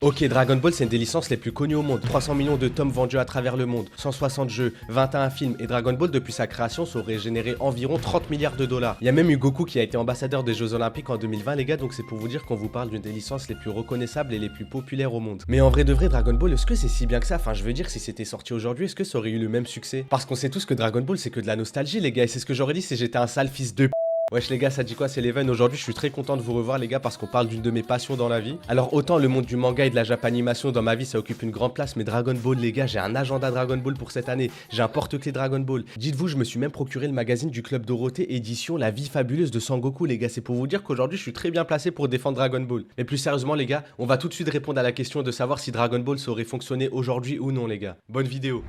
Ok, Dragon Ball, c'est une des licences les plus connues au monde. 300 millions de tomes vendus à travers le monde, 160 jeux, 21 films, et Dragon Ball, depuis sa création, ça aurait généré environ 30 milliards de dollars. Il y a même eu Goku qui a été ambassadeur des Jeux Olympiques en 2020, les gars, donc c'est pour vous dire qu'on vous parle d'une des licences les plus reconnaissables et les plus populaires au monde. Mais en vrai de vrai, Dragon Ball, est-ce que c'est si bien que ça? Enfin, je veux dire, si c'était sorti aujourd'hui, est-ce que ça aurait eu le même succès? Parce qu'on sait tous que Dragon Ball, c'est que de la nostalgie, les gars, et c'est ce que j'aurais dit si j'étais un sale fils de Wesh les gars, ça dit quoi? C'est Leven. Aujourd'hui, je suis très content de vous revoir les gars parce qu'on parle d'une de mes passions dans la vie. Alors autant le monde du manga et de la japanimation dans ma vie, ça occupe une grande place, mais Dragon Ball les gars, j'ai un agenda Dragon Ball pour cette année. J'ai un porte-clés Dragon Ball. Dites-vous, je me suis même procuré le magazine du Club Dorothée édition La vie fabuleuse de Sangoku les gars. C'est pour vous dire qu'aujourd'hui, je suis très bien placé pour défendre Dragon Ball. Mais plus sérieusement les gars, on va tout de suite répondre à la question de savoir si Dragon Ball ça aurait fonctionné aujourd'hui ou non les gars. Bonne vidéo.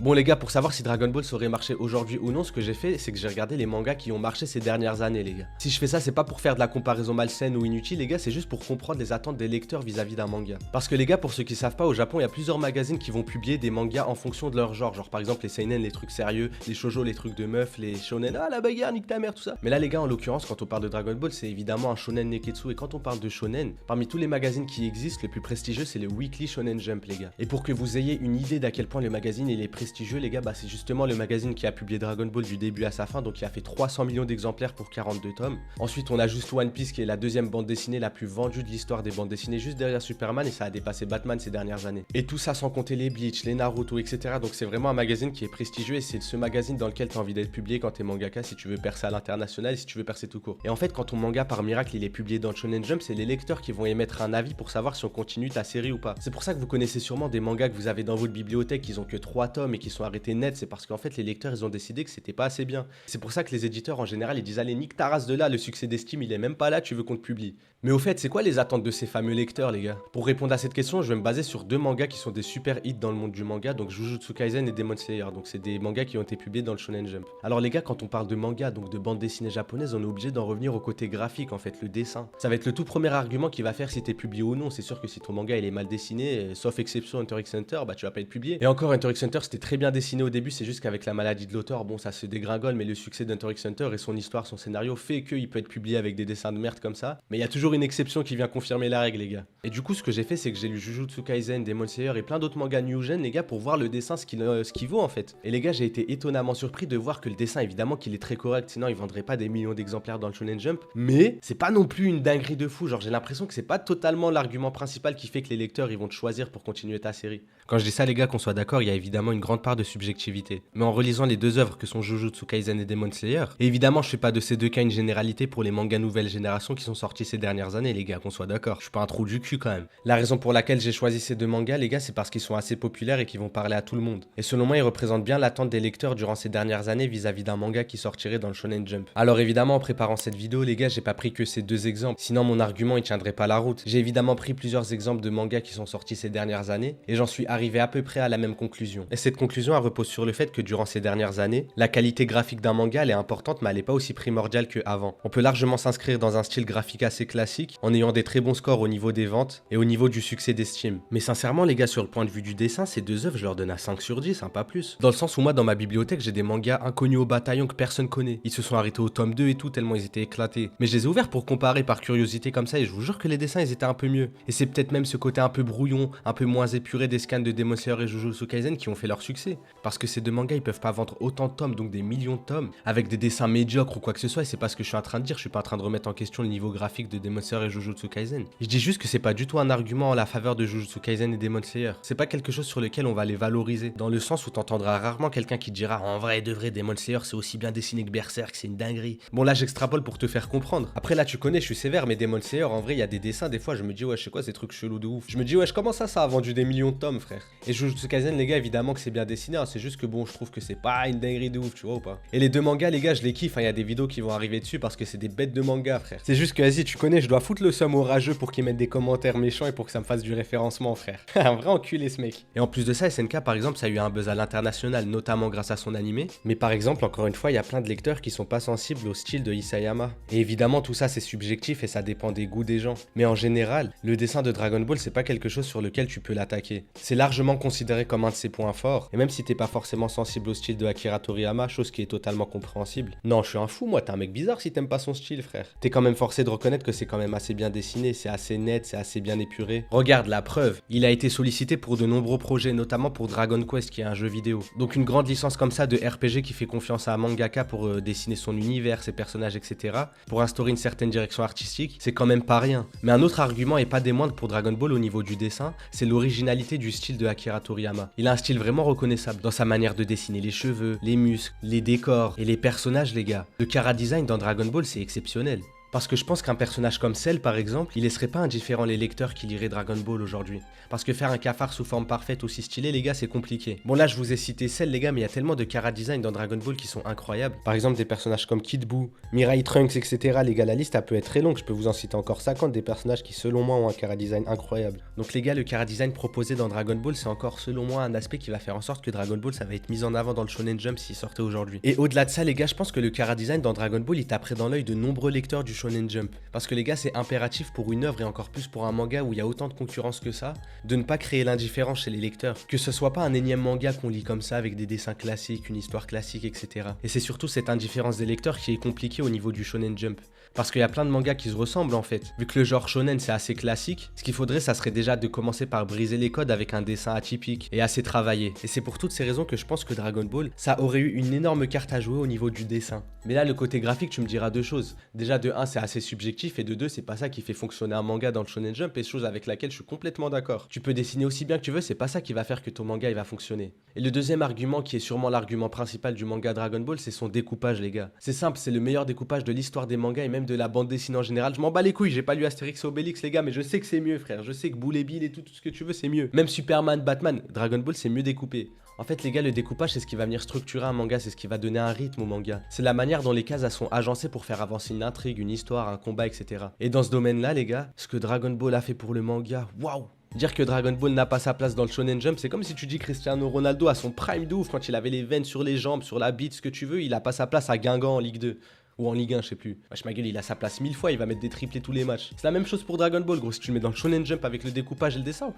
Bon les gars, pour savoir si Dragon Ball saurait marcher aujourd'hui ou non, ce que j'ai fait, c'est que j'ai regardé les mangas qui ont marché ces dernières années les gars. Si je fais ça, c'est pas pour faire de la comparaison malsaine ou inutile les gars, c'est juste pour comprendre les attentes des lecteurs vis-à-vis d'un manga. Parce que les gars, pour ceux qui savent pas, au Japon, il y a plusieurs magazines qui vont publier des mangas en fonction de leur genre. Genre par exemple les seinen, les trucs sérieux, les shoujo, les trucs de meufs, les shonen, ah la bagarre, nique ta mère, tout ça. Mais là les gars, en l'occurrence, quand on parle de Dragon Ball, c'est évidemment un shonen neketsu. Et quand on parle de shonen, parmi tous les magazines qui existent, le plus prestigieux c'est le Weekly Shonen Jump les gars. Et pour que vous ayez une idée d'à quel point le magazine il est prestigieux les gars, bah c'est justement le magazine qui a publié Dragon Ball du début à sa fin, donc il a fait 300 millions d'exemplaires pour 42 tomes. Ensuite on a juste One Piece qui est la deuxième bande dessinée la plus vendue de l'histoire des bandes dessinées, juste derrière Superman, et ça a dépassé Batman ces dernières années. Et tout ça sans compter les Bleach, les Naruto, etc. Donc c'est vraiment un magazine qui est prestigieux et c'est ce magazine dans lequel tu as envie d'être publié quand t'es mangaka, si tu veux percer à l'international et si tu veux percer tout court. Et en fait quand ton manga par miracle il est publié dans Shonen Jump, c'est les lecteurs qui vont émettre un avis pour savoir si on continue ta série ou pas. C'est pour ça que vous connaissez sûrement des mangas que vous avez dans votre bibliothèque qui ont que 3 tomes et qui sont arrêtés net, c'est parce qu'en fait les lecteurs ils ont décidé que c'était pas assez bien. C'est pour ça que les éditeurs en général ils disent allez nique ta race de là, le succès d'estime il est même pas là, tu veux qu'on te publie. Mais au fait c'est quoi les attentes de ces fameux lecteurs les gars? Pour répondre à cette question je vais me baser sur deux mangas qui sont des super hits dans le monde du manga, donc Jujutsu Kaisen et Demon Slayer, donc c'est des mangas qui ont été publiés dans le Shonen Jump. Alors les gars, quand on parle de manga, donc de bande dessinée japonaise, on est obligé d'en revenir au côté graphique en fait, le dessin. Ça va être le tout premier argument qui va faire si t'es publié ou non. C'est sûr que si ton manga il est mal dessiné, sauf exception Hunter x Hunter, bah tu vas pas être publié. Et encore Hunter x Hunter c'était très bien dessiné au début, c'est juste qu'avec la maladie de l'auteur, bon ça se dégringole, mais le succès d'Hunter x Hunter et son histoire, son scénario fait qu'il peut être publié avec des dessins de merde comme ça. Mais il y a toujours une exception qui vient confirmer la règle les gars. Et du coup ce que j'ai fait c'est que j'ai lu Jujutsu Kaisen, Demon Slayer et plein d'autres mangas new gen les gars pour voir le dessin ce qu'il vaut en fait. Et les gars j'ai été étonnamment surpris de voir que le dessin évidemment qu'il est très correct, sinon il vendrait pas des millions d'exemplaires dans le Shonen Jump, mais c'est pas non plus une dinguerie de fou, genre j'ai l'impression que c'est pas totalement l'argument principal qui fait que les lecteurs ils vont te choisir pour continuer ta série. Quand je dis ça les gars, qu'on soit d'accord, il y a évidemment une grande part de subjectivité. Mais en relisant les deux œuvres que sont Jujutsu Kaisen et Demon Slayer, et évidemment je fais pas de ces deux cas une généralité pour les mangas nouvelle génération qui sont sortis ces dernières années les gars, qu'on soit d'accord, je suis pas un trou du cul quand même. La raison pour laquelle j'ai choisi ces deux mangas les gars, c'est parce qu'ils sont assez populaires et qu'ils vont parler à tout le monde. Et selon moi ils représentent bien l'attente des lecteurs durant ces dernières années vis-à-vis d'un manga qui sortirait dans le Shonen Jump. Alors évidemment en préparant cette vidéo les gars, j'ai pas pris que ces deux exemples, sinon mon argument il tiendrait pas la route. J'ai évidemment pris plusieurs exemples de mangas qui sont sortis ces dernières années et j'en suis arrivé à peu près à la même conclusion. Et cette conclusion elle repose sur le fait que durant ces dernières années, la qualité graphique d'un manga elle est importante mais elle est pas aussi primordiale qu'avant. On peut largement s'inscrire dans un style graphique assez classique en ayant des très bons scores au niveau des ventes et au niveau du succès d'estime. Mais sincèrement les gars, sur le point de vue du dessin, ces deux œuvres je leur donne à 5 sur 10, hein, pas plus. Dans le sens où moi dans ma bibliothèque j'ai des mangas inconnus au bataillon que personne connaît. Ils se sont arrêtés au tome 2 et tout tellement ils étaient éclatés. Mais je les ai ouverts pour comparer par curiosité comme ça et je vous jure que les dessins ils étaient un peu mieux. Et c'est peut-être même ce côté un peu brouillon, un peu moins épuré des scans de Demon Slayer et Jujutsu Kaisen qui ont fait leur succès. Parce que ces deux mangas ils peuvent pas vendre autant de tomes, donc des millions de tomes, avec des dessins médiocres ou quoi que ce soit, et c'est pas ce que je suis en train de dire, je suis pas en train de remettre en question le niveau graphique de Demon Slayer et Jujutsu Kaisen. Je dis juste que c'est pas du tout un argument en la faveur de Jujutsu Kaisen et Demon Slayer. C'est pas quelque chose sur lequel on va les valoriser, dans le sens où t'entendras rarement quelqu'un qui te dira en vrai de vrai Demon Slayer c'est aussi bien dessiné que Berserk, c'est une dinguerie. Bon là j'extrapole pour te faire comprendre. Après là tu connais, je suis sévère, mais Demon Slayer en vrai il y a des dessins, des fois je me dis ouais je sais quoi ces trucs chelous de ouf. Je me dis ouais comment ça a vendu des millions de tomes frère. Et Jujutsu Kaisen les gars évidemment que c'est bien dessiner, hein. C'est juste que bon, je trouve que c'est pas une dinguerie de ouf, tu vois ou pas. Et les deux mangas, les gars, je les kiffe, hein. Il y a des vidéos qui vont arriver dessus parce que c'est des bêtes de mangas, frère. C'est juste que, vas-y, tu connais, je dois foutre le seum au rageux pour qu'ils mettent des commentaires méchants et pour que ça me fasse du référencement, frère. Un vrai enculé, ce mec. Et en plus de ça, SNK, par exemple, ça a eu un buzz à l'international, notamment grâce à son animé. Mais par exemple, encore une fois, il y a plein de lecteurs qui sont pas sensibles au style de Isayama. Et évidemment, tout ça, c'est subjectif et ça dépend des goûts des gens. Mais en général, le dessin de Dragon Ball, c'est pas quelque chose sur lequel tu peux l'attaquer. C'est largement considéré comme un de ses points forts. Et même si t'es pas forcément sensible au style de Akira Toriyama, chose qui est totalement compréhensible. Non, je suis un fou, moi, t'es un mec bizarre si t'aimes pas son style, frère. T'es quand même forcé de reconnaître que c'est quand même assez bien dessiné, c'est assez net, c'est assez bien épuré. Regarde la preuve, il a été sollicité pour de nombreux projets, notamment pour Dragon Quest, qui est un jeu vidéo. Donc une grande licence comme ça de RPG qui fait confiance à un mangaka pour dessiner son univers, ses personnages, etc. Pour instaurer une certaine direction artistique, c'est quand même pas rien. Mais un autre argument, et pas des moindres pour Dragon Ball au niveau du dessin, c'est l'originalité du style de Akira Toriyama. Il a un style vraiment reconnaissable dans sa manière de dessiner les cheveux, les muscles, les décors et les personnages, les gars. Le chara design dans Dragon Ball, c'est exceptionnel. Parce que je pense qu'un personnage comme Cell, par exemple, il laisserait pas indifférent les lecteurs qui liraient Dragon Ball aujourd'hui. Parce que faire un cafard sous forme parfaite aussi stylé, les gars, c'est compliqué. Bon là, je vous ai cité Cell, les gars, mais il y a tellement de chara design dans Dragon Ball qui sont incroyables. Par exemple, des personnages comme Kid Buu, Mirai Trunks, etc. Les gars, la liste, elle peut être très longue. Je peux vous en citer encore 50 des personnages qui, selon moi, ont un chara design incroyable. Donc les gars, le chara design proposé dans Dragon Ball, c'est encore, selon moi, un aspect qui va faire en sorte que Dragon Ball, ça va être mis en avant dans le Shonen Jump s'il sortait aujourd'hui. Et au-delà de ça, les gars, je pense que le chara design dans Dragon Ball, il taperait dans l'œil de nombreux lecteurs du Shonen Jump. Parce que les gars, c'est impératif pour une œuvre et encore plus pour un manga où il y a autant de concurrence que ça, de ne pas créer l'indifférence chez les lecteurs. Que ce soit pas un énième manga qu'on lit comme ça avec des dessins classiques, une histoire classique, etc. Et c'est surtout cette indifférence des lecteurs qui est compliquée au niveau du Shonen Jump. Parce qu'il y a plein de mangas qui se ressemblent en fait. Vu que le genre shonen c'est assez classique, ce qu'il faudrait ça serait déjà de commencer par briser les codes avec un dessin atypique et assez travaillé. Et c'est pour toutes ces raisons que je pense que Dragon Ball, ça aurait eu une énorme carte à jouer au niveau du dessin. Mais là le côté graphique tu me diras deux choses. Déjà de 1 c'est assez subjectif et de 2 c'est pas ça qui fait fonctionner un manga dans le Shonen Jump et chose avec laquelle je suis complètement d'accord. Tu peux dessiner aussi bien que tu veux, c'est pas ça qui va faire que ton manga il va fonctionner. Et le deuxième argument qui est sûrement l'argument principal du manga Dragon Ball, c'est son découpage les gars. C'est simple, c'est le meilleur découpage de l'histoire des mangas et même de la bande dessinée en général. Je m'en bats les couilles, j'ai pas lu Astérix et Obélix les gars, mais je sais que c'est mieux frère, je sais que Boule et Bill et tout ce que tu veux c'est mieux. Même Superman, Batman, Dragon Ball c'est mieux découpé. En fait les gars, le découpage c'est ce qui va venir structurer un manga, c'est ce qui va donner un rythme au manga. C'est la manière dont les cases elles sont agencées pour faire avancer une intrigue, une histoire, un combat, etc. Et dans ce domaine là les gars, ce que Dragon Ball a fait pour le manga, waouh! Dire que Dragon Ball n'a pas sa place dans le Shonen Jump, c'est comme si tu dis Cristiano Ronaldo à son prime de ouf, quand il avait les veines sur les jambes, sur la bite, ce que tu veux, il a pas sa place à Guingamp en Ligue 2. Ou en Ligue 1, je sais plus. Wesh ma gueule, il a sa place 1000 fois, il va mettre des triplés tous les matchs. C'est la même chose pour Dragon Ball, gros. Si tu le mets dans le Shonen Jump avec le découpage et le dessin,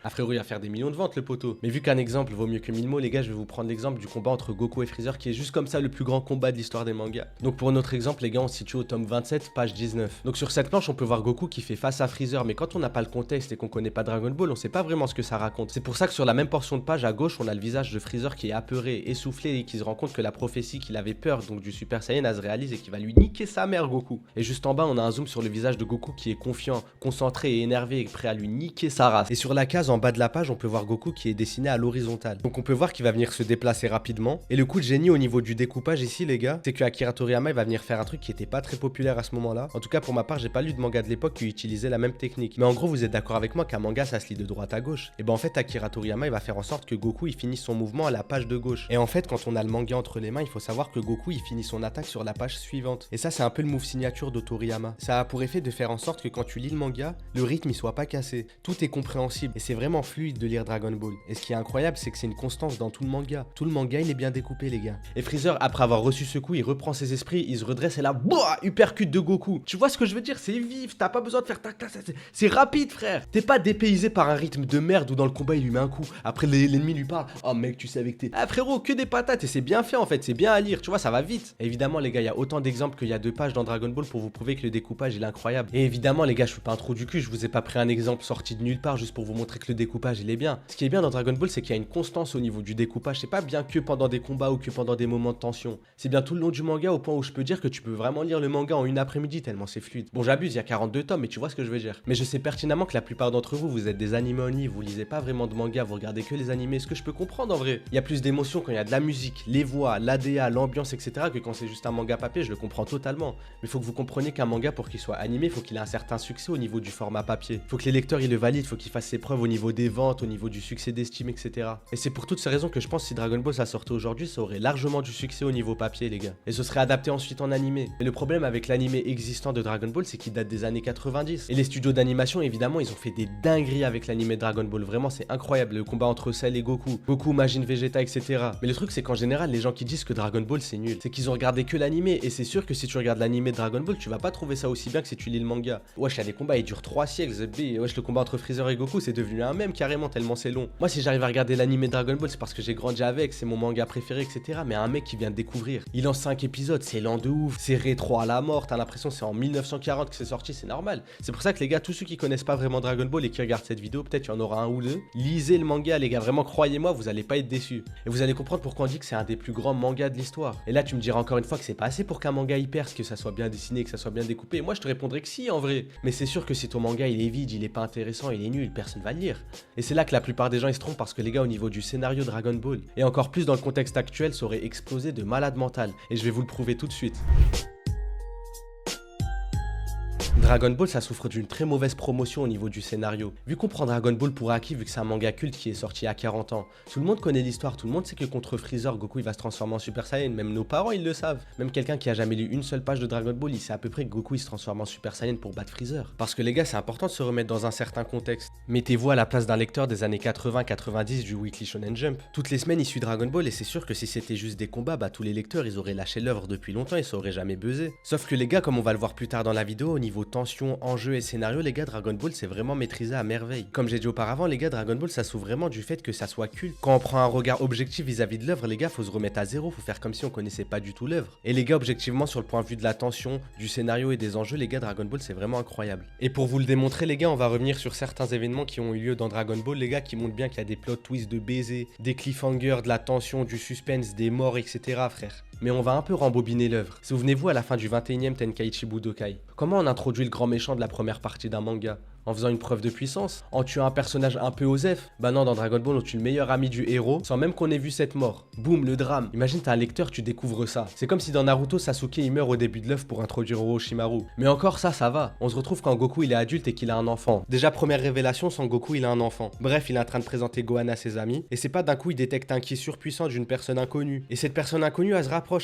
ah frérot, il va faire des millions de ventes le poteau. Mais vu qu'un exemple vaut mieux que 1000 mots, les gars, je vais vous prendre l'exemple du combat entre Goku et Freezer qui est juste comme ça le plus grand combat de l'histoire des mangas. Donc pour notre exemple, les gars, on se situe au tome 27, page 19. Donc sur cette planche, on peut voir Goku qui fait face à Freezer, mais quand on n'a pas le contexte et qu'on connaît pas Dragon Ball, on sait pas vraiment ce que ça raconte. C'est pour ça que sur la même portion de page à gauche, on a le visage de Freezer qui est apeuré, essoufflé et qui se rend compte que la prophétie qu'il avait peur donc du Super Saiyan elle se réalise et qui va lui niquer sa mère Goku. Et juste en bas, on a un zoom sur le visage de Goku qui est confiant, concentré et énervé et prêt à lui niquer sa race. Et sur la case en bas de la page, on peut voir Goku qui est dessiné à l'horizontale. Donc on peut voir qu'il va venir se déplacer rapidement. Et le coup de génie au niveau du découpage ici les gars, c'est que Akira Toriyama il va venir faire un truc qui était pas très populaire à ce moment-là. En tout cas pour ma part, j'ai pas lu de manga de l'époque qui utilisait la même technique. Mais en gros, vous êtes d'accord avec moi qu'un manga ça se lit de droite à gauche. Et ben en fait Akira Toriyama il va faire en sorte que Goku il finisse son mouvement à la page de gauche. Et en fait quand on a le manga entre les mains, il faut savoir que Goku il finit son attaque sur la page suivante. Et ça c'est un peu le move signature de Toriyama. Ça a pour effet de faire en sorte que quand tu lis le manga, le rythme il soit pas cassé. Tout est compréhensible et c'est vraiment fluide de lire Dragon Ball. Et ce qui est incroyable, c'est que c'est une constance dans tout le manga. Tout le manga, il est bien découpé, les gars. Et Freezer, après avoir reçu ce coup, il reprend ses esprits, il se redresse et là, boah, uppercut de Goku. Tu vois ce que je veux dire? C'est vif, t'as pas besoin de faire tac tac, c'est rapide, frère. T'es pas dépaysé par un rythme de merde où dans le combat, il lui met un coup. Après, l'ennemi lui parle. Oh mec, tu sais avec tes... Ah frérot, que des patates et c'est bien fait en fait, c'est bien à lire, tu vois, ça va vite. Et évidemment, les gars, il y a autant d'exemples qu'il y a de pages dans Dragon Ball pour vous prouver que le découpage, il est incroyable. Et évidemment, les gars, je suis pas un trou du cul, je vous ai pas pris un exemple sorti de nulle part juste pour vous montrer que le découpage, il est bien. Ce qui est bien dans Dragon Ball, c'est qu'il y a une constance au niveau du découpage. C'est pas bien que pendant des combats ou que pendant des moments de tension. C'est bien tout le long du manga au point où je peux dire que tu peux vraiment lire le manga en une après-midi tellement c'est fluide. Bon, j'abuse, il y a 42 tomes, mais tu vois ce que je veux dire. Mais je sais pertinemment que la plupart d'entre vous, vous êtes des animés only, vous lisez pas vraiment de manga, vous regardez que les animés, ce que je peux comprendre en vrai. Il y a plus d'émotions quand il y a de la musique, les voix, l'ADA, l'ambiance, etc. que quand c'est juste un manga papier, je le comprends totalement. Mais faut que vous compreniez qu'un manga, pour qu'il soit animé, faut qu'il ait un certain succès au niveau du format papier. Faut que les lecteurs ils le valident, faut qu'il fasse ses preuves preuve au niveau des ventes, au niveau du succès d'estime, etc. Et c'est pour toutes ces raisons que je pense que si Dragon Ball ça sortait aujourd'hui, ça aurait largement du succès au niveau papier, les gars. Et ce serait adapté ensuite en animé. Mais le problème avec l'animé existant de Dragon Ball, c'est qu'il date des années 90. Et les studios d'animation, évidemment, ils ont fait des dingueries avec l'animé Dragon Ball. Vraiment, c'est incroyable. Le combat entre Cell et Goku, Goku, Majin Vegeta, etc. Mais le truc, c'est qu'en général, les gens qui disent que Dragon Ball c'est nul, c'est qu'ils ont regardé que l'animé. Et c'est sûr que si tu regardes l'animé de Dragon Ball, tu vas pas trouver ça aussi bien que si tu lis le manga. Wesh, il y a des combats, ils durent 3 siècles. Wesh, le combat entre Freezer et Goku, c'est devenu un mème carrément, tellement c'est long. Moi, si j'arrive à regarder l'animé Dragon Ball, c'est parce que j'ai grandi avec, c'est mon manga préféré, etc. Mais un mec qui vient de découvrir, il lance 5 épisodes, c'est lent de ouf, c'est rétro à la mort, t'as l'impression que c'est en 1940 que c'est sorti, c'est normal. C'est pour ça que les gars, tous ceux qui connaissent pas vraiment Dragon Ball et qui regardent cette vidéo, peut-être il y en aura un ou deux, lisez le manga, les gars, vraiment croyez-moi, vous allez pas être déçus. Et vous allez comprendre pourquoi on dit que c'est un des plus grands mangas de l'histoire. Et là, tu me diras encore une fois que c'est pas assez pour qu'un manga y perce, que ça soit bien dessiné, que ça soit bien découpé. Et moi, je te répondrai que si, en vrai. Mais c'est sûr que si ton manga il est vide, il est pas intéressant, il est nul, personne va le lire. Et c'est là que la plupart des gens ils se trompent parce que les gars, au niveau du scénario Dragon Ball, et encore plus dans le contexte actuel, ça aurait explosé de malade mental. Et je vais vous le prouver tout de suite. Dragon Ball, ça souffre d'une très mauvaise promotion au niveau du scénario. Vu qu'on prend Dragon Ball pour acquis, vu que c'est un manga culte qui est sorti à 40 ans, tout le monde connaît l'histoire, tout le monde sait que contre Freezer, Goku il va se transformer en Super Saiyan, même nos parents ils le savent. Même quelqu'un qui a jamais lu une seule page de Dragon Ball, il sait à peu près que Goku il se transforme en Super Saiyan pour battre Freezer. Parce que les gars, c'est important de se remettre dans un certain contexte. Mettez-vous à la place d'un lecteur des années 80-90 du Weekly Shonen Jump. Toutes les semaines il suit Dragon Ball et c'est sûr que si c'était juste des combats, bah tous les lecteurs ils auraient lâché l'œuvre depuis longtemps et ça aurait jamais buzzé. Sauf que les gars, comme on va le voir plus tard dans la vidéo, au niveau tension, enjeu et scénario, les gars, Dragon Ball c'est vraiment maîtrisé à merveille. Comme j'ai dit auparavant, les gars, Dragon Ball ça souffre vraiment du fait que ça soit culte. Quand on prend un regard objectif vis-à-vis de l'œuvre, les gars, faut se remettre à zéro, faut faire comme si on connaissait pas du tout l'œuvre. Et les gars, objectivement, sur le point de vue de la tension, du scénario et des enjeux, les gars, Dragon Ball c'est vraiment incroyable. Et pour vous le démontrer, les gars, on va revenir sur certains événements qui ont eu lieu dans Dragon Ball, les gars, qui montrent bien qu'il y a des plot twists de baisers, des cliffhangers, de la tension, du suspense, des morts, etc. frère. Mais on va un peu rembobiner l'œuvre. Souvenez-vous à la fin du 21e Tenkaichi Budokai. Comment on introduit le grand méchant de la première partie d'un manga? En faisant une preuve de puissance? En tuant un personnage un peu osef? Bah non, dans Dragon Ball, on tue le meilleur ami du héros sans même qu'on ait vu cette mort. Boum, le drame. Imagine, t'es un lecteur, tu découvres ça. C'est comme si dans Naruto, Sasuke il meurt au début de l'œuvre pour introduire Orochimaru. Mais encore ça va. On se retrouve quand Goku il est adulte et qu'il a un enfant. Déjà, première révélation, Son Goku il a un enfant. Bref, il est en train de présenter Gohan à ses amis. Et c'est pas d'un coup il détecte un ki surpuissant d'une personne inconnue. Et cette personne inconnue, elle se rapproche.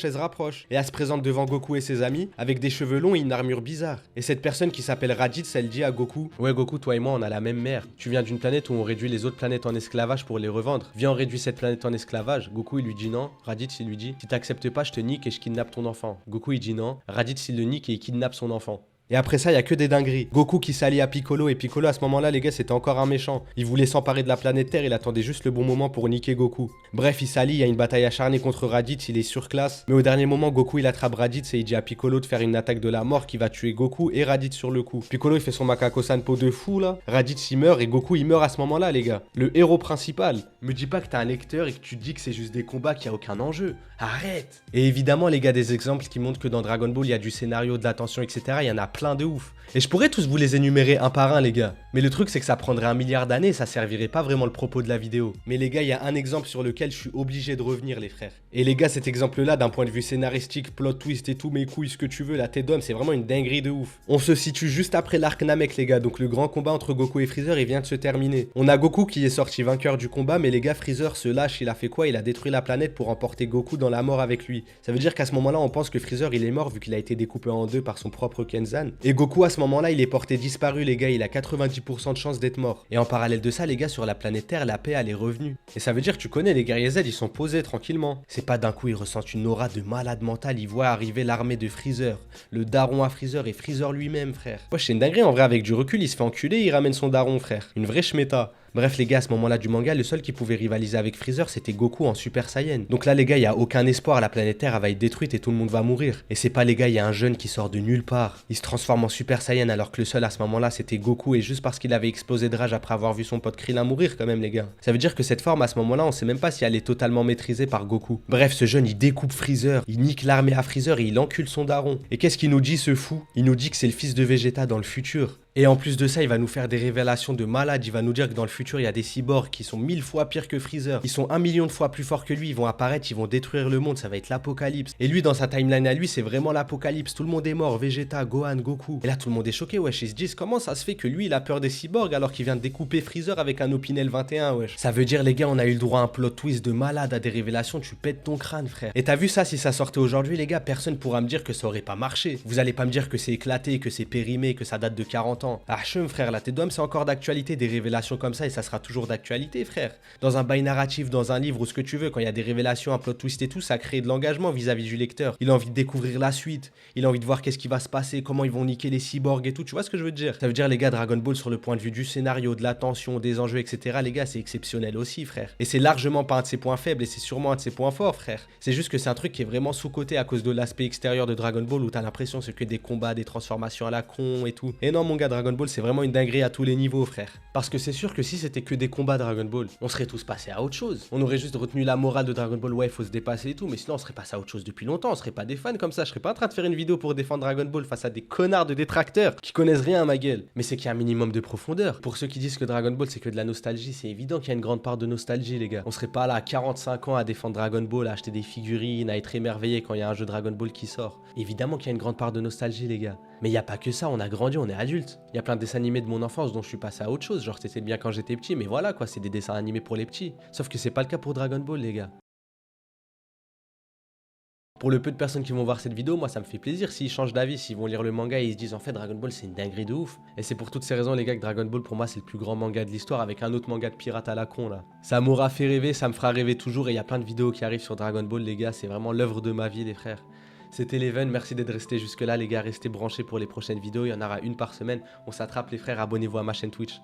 Et elle se présente devant Goku et ses amis avec des cheveux longs et une armure bizarre. Et cette personne qui s'appelle Raditz, elle dit à Goku: ouais Goku, toi et moi on a la même mère. Tu viens d'une planète où on réduit les autres planètes en esclavage pour les revendre. Viens, on réduit cette planète en esclavage. Goku il lui dit non. Raditz il lui dit: si t'acceptes pas, je te nique et je kidnappe ton enfant. Goku il dit non. Raditz il le nique et il kidnappe son enfant. Et après ça, il y a que des dingueries. Goku qui s'allie à Piccolo, et Piccolo à ce moment-là, les gars, c'était encore un méchant. Il voulait s'emparer de la planète Terre, il attendait juste le bon moment pour niquer Goku. Bref, il s'allie, il y a une bataille acharnée contre Raditz, il est sur classe. Mais au dernier moment, Goku il attrape Raditz et il dit à Piccolo de faire une attaque de la mort qui va tuer Goku et Raditz sur le coup. Piccolo il fait son Macaco Sanpo de fou là. Raditz il meurt et Goku il meurt à ce moment-là, les gars. Le héros principal. Me dis pas que t'es un lecteur et que tu te dis que c'est juste des combats, qu'il n'y a aucun enjeu. Arrête! Et évidemment, les gars, des exemples qui montrent que dans Dragon Ball, il y a du scénario, de l'attention, etc. Il y en a plein de ouf. Et je pourrais tous vous les énumérer un par un, les gars. Mais le truc, c'est que ça prendrait 1 milliard d'années et ça servirait pas vraiment le propos de la vidéo. Mais les gars, il y a un exemple sur lequel je suis obligé de revenir, les frères. Et les gars, cet exemple-là, d'un point de vue scénaristique, plot twist et tout, mes couilles, ce que tu veux, la tête d'homme, c'est vraiment une dinguerie de ouf. On se situe juste après l'arc Namek, les gars. Donc le grand combat entre Goku et Freezer, il vient de se terminer. On a Goku qui est sorti vainqueur du combat, mais les gars, Freezer se lâche, il a fait quoi? Il a détruit la planète pour emporter Goku dans la mort avec lui. Ça veut dire qu'à ce moment-là, on pense que Freezer, il est mort vu qu'il a été découpé en deux par son propre Kenzan. Et Goku, à ce moment-là, il est porté disparu, les gars, il a 90% de chance d'être mort. Et en parallèle de ça, les gars, sur la planète Terre, la paix, elle est revenue. Et ça veut dire que tu connais, les guerriers Z, ils sont posés tranquillement. C'est pas d'un coup, ils ressentent une aura de malade mental, ils voient arriver l'armée de Freezer, le daron à Freezer et Freezer lui-même, frère. Ouais, c'est une dinguerie, en vrai, avec du recul, il se fait enculer, il ramène son daron, frère. Une vraie schmeta. Bref les gars, à ce moment-là du manga, le seul qui pouvait rivaliser avec Freezer, c'était Goku en Super Saiyan. Donc là les gars, il y a aucun espoir, la planète Terre elle va être détruite et tout le monde va mourir. Et c'est pas les gars, il y a un jeune qui sort de nulle part. Il se transforme en Super Saiyan alors que le seul à ce moment-là c'était Goku et juste parce qu'il avait explosé de rage après avoir vu son pote Krillin mourir quand même les gars. Ça veut dire que cette forme à ce moment-là, on sait même pas si elle est totalement maîtrisée par Goku. Bref, ce jeune il découpe Freezer, il nique l'armée à Freezer et il encule son daron. Et qu'est-ce qu'il nous dit ce fou? Il nous dit que c'est le fils de Vegeta dans le futur. Et en plus de ça, il va nous faire des révélations de malade. Il va nous dire que dans le futur, il y a des cyborgs qui sont 1000 fois pires que Freezer. Ils sont 1 million de fois plus forts que lui. Ils vont apparaître, ils vont détruire le monde. Ça va être l'apocalypse. Et lui, dans sa timeline à lui, c'est vraiment l'apocalypse. Tout le monde est mort. Vegeta, Gohan, Goku. Et là, tout le monde est choqué, wesh. Ils se disent comment ça se fait que lui, il a peur des cyborgs alors qu'il vient de découper Freezer avec un Opinel 21, wesh. Ça veut dire, les gars, on a eu le droit à un plot twist de malade, à des révélations. Tu pètes ton crâne, frère. Et t'as vu ça, si ça sortait aujourd'hui, les gars, personne pourra me dire que ça aurait pas marché. Vous allez pas me dire que c'est éclaté, que c'est périmé, que ça date de 40 ans. Ah, frère, la tête d'homme, c'est encore d'actualité, des révélations comme ça, et ça sera toujours d'actualité, frère. Dans un bail narratif, dans un livre ou ce que tu veux, quand il y a des révélations, un plot twist et tout, ça crée de l'engagement vis-à-vis du lecteur. Il a envie de découvrir la suite, il a envie de voir qu'est-ce qui va se passer, comment ils vont niquer les cyborgs et tout, tu vois ce que je veux te dire? Ça veut dire, les gars, Dragon Ball, sur le point de vue du scénario, de la tension, des enjeux, etc., les gars, c'est exceptionnel aussi, frère. Et c'est largement pas un de ses points faibles, et c'est sûrement un de ses points forts, frère. C'est juste que c'est un truc qui est vraiment sous-coté à cause de l'aspect extérieur de Dragon Ball, où t'as l'impression c'est que des combats, des transformations à la con et tout. Et non, mon gars, Dragon Ball, c'est vraiment une dinguerie à tous les niveaux, frère. Parce que c'est sûr que si c'était que des combats Dragon Ball, on serait tous passés à autre chose. On aurait juste retenu la morale de Dragon Ball, ouais, faut se dépasser et tout, mais sinon on serait passé à autre chose depuis longtemps, on serait pas des fans comme ça, je serais pas en train de faire une vidéo pour défendre Dragon Ball face à des connards de détracteurs qui connaissent rien à ma gueule. Mais c'est qu'il y a un minimum de profondeur. Pour ceux qui disent que Dragon Ball c'est que de la nostalgie, c'est évident qu'il y a une grande part de nostalgie, les gars. On serait pas là à 45 ans à défendre Dragon Ball, à acheter des figurines, à être émerveillé quand il y a un jeu Dragon Ball qui sort. Évidemment qu'il y a une grande part de nostalgie, les gars. Mais il y a pas que ça, on a grandi, on est adulte. Il y a plein de dessins animés de mon enfance dont je suis passé à autre chose, genre c'était bien quand j'étais petit, mais voilà quoi, c'est des dessins animés pour les petits. Sauf que c'est pas le cas pour Dragon Ball, les gars. Pour le peu de personnes qui vont voir cette vidéo, moi ça me fait plaisir s'ils changent d'avis, s'ils vont lire le manga et ils se disent en fait Dragon Ball c'est une dinguerie de ouf. Et c'est pour toutes ces raisons, les gars, que Dragon Ball pour moi c'est le plus grand manga de l'histoire avec un autre manga de pirate à la con là. Ça m'aura fait rêver, ça me fera rêver toujours, et il y a plein de vidéos qui arrivent sur Dragon Ball, les gars, c'est vraiment l'œuvre de ma vie, les frères. C'était Leven, merci d'être resté jusque là, les gars, restez branchés pour les prochaines vidéos, il y en aura une par semaine. On s'attrape, les frères, abonnez-vous à ma chaîne Twitch.